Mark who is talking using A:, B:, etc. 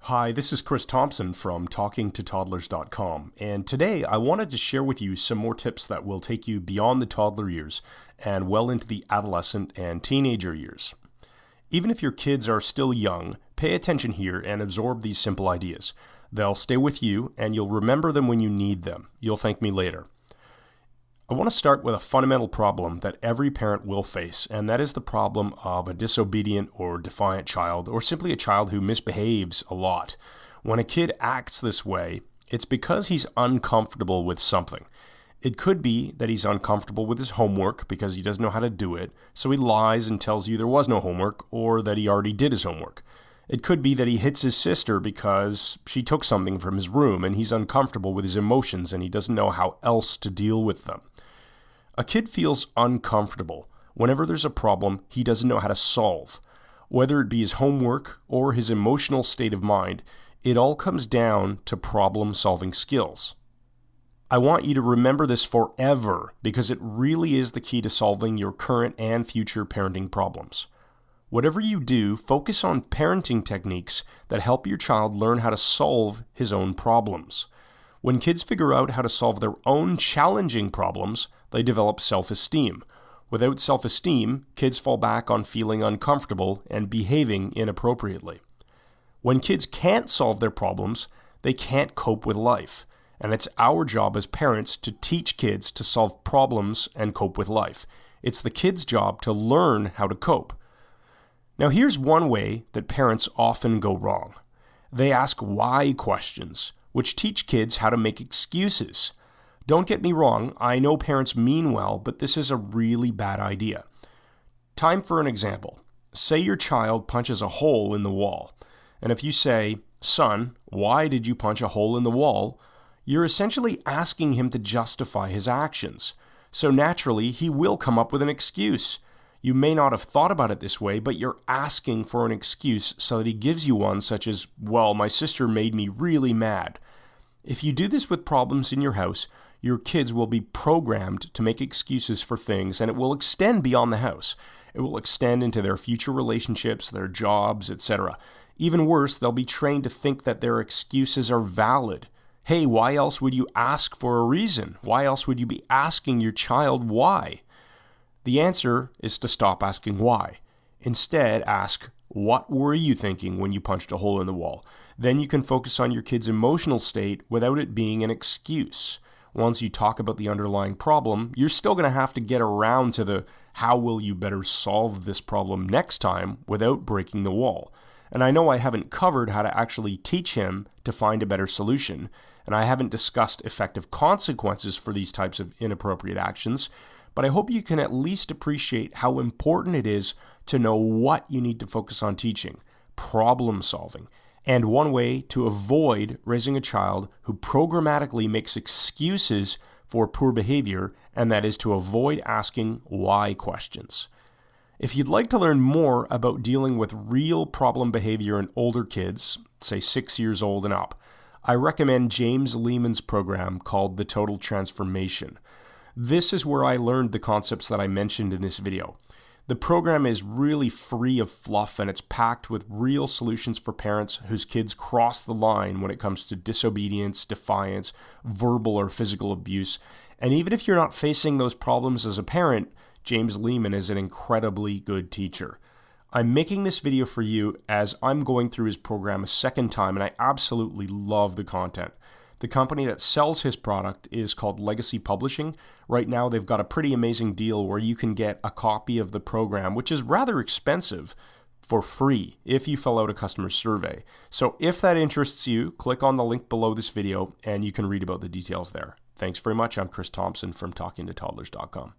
A: Hi, this is Chris Thompson from TalkingToToddlers.com, and today I wanted to share with you some more tips that will take you beyond the toddler years and well into the adolescent and teenager years. Even if your kids are still young, pay attention here and absorb these simple ideas. They'll stay with you and you'll remember them when you need them. You'll thank me later. I want to start with a fundamental problem that every parent will face, and that is the problem of a disobedient or defiant child, or simply a child who misbehaves a lot. When a kid acts this way, it's because he's uncomfortable with something. It could be that he's uncomfortable with his homework because he doesn't know how to do it, so he lies and tells you there was no homework, or that he already did his homework. It could be that he hits his sister because she took something from his room and he's uncomfortable with his emotions and he doesn't know how else to deal with them. A kid feels uncomfortable whenever there's a problem he doesn't know how to solve. Whether it be his homework or his emotional state of mind, it all comes down to problem-solving skills. I want you to remember this forever because it really is the key to solving your current and future parenting problems. Whatever you do, focus on parenting techniques that help your child learn how to solve his own problems. When kids figure out how to solve their own challenging problems, they develop self-esteem. Without self-esteem, kids fall back on feeling uncomfortable and behaving inappropriately. When kids can't solve their problems, they can't cope with life. And it's our job as parents to teach kids to solve problems and cope with life. It's the kid's job to learn how to cope. Now here's one way that parents often go wrong. They ask why questions, which teach kids how to make excuses. Don't get me wrong, I know parents mean well, but this is a really bad idea. Time for an example. Say your child punches a hole in the wall, and if you say, "Son, why did you punch a hole in the wall?" you're essentially asking him to justify his actions. So naturally, he will come up with an excuse. You may not have thought about it this way, but you're asking for an excuse so that he gives you one such as, "Well, my sister made me really mad." If you do this with problems in your house, your kids will be programmed to make excuses for things, and it will extend beyond the house. It will extend into their future relationships, their jobs, etc. Even worse, they'll be trained to think that their excuses are valid. Hey, why else would you ask for a reason? Why else would you be asking your child why? The answer is to stop asking why. Instead, ask, what were you thinking when you punched a hole in the wall? Then you can focus on your kid's emotional state without it being an excuse. Once you talk about the underlying problem, you're still going to have to get around to the how will you better solve this problem next time without breaking the wall. And I know I haven't covered how to actually teach him to find a better solution, and I haven't discussed effective consequences for these types of inappropriate actions, but I hope you can at least appreciate how important it is to know what you need to focus on teaching, problem solving, and one way to avoid raising a child who programmatically makes excuses for poor behavior, and that is to avoid asking why questions. If you'd like to learn more about dealing with real problem behavior in older kids, say 6 years old and up, I recommend James Lehman's program called The Total Transformation. This is where I learned the concepts that I mentioned in this video. The program is really free of fluff and it's packed with real solutions for parents whose kids cross the line when it comes to disobedience, defiance, verbal or physical abuse. And even if you're not facing those problems as a parent, James Lehman is an incredibly good teacher. I'm making this video for you as I'm going through his program a second time and I absolutely love the content. The company that sells his product is called Legacy Publishing. Right now, they've got a pretty amazing deal where you can get a copy of the program, which is rather expensive, for free if you fill out a customer survey. So if that interests you, click on the link below this video and you can read about the details there. Thanks very much. I'm Chris Thompson from TalkingToToddlers.com.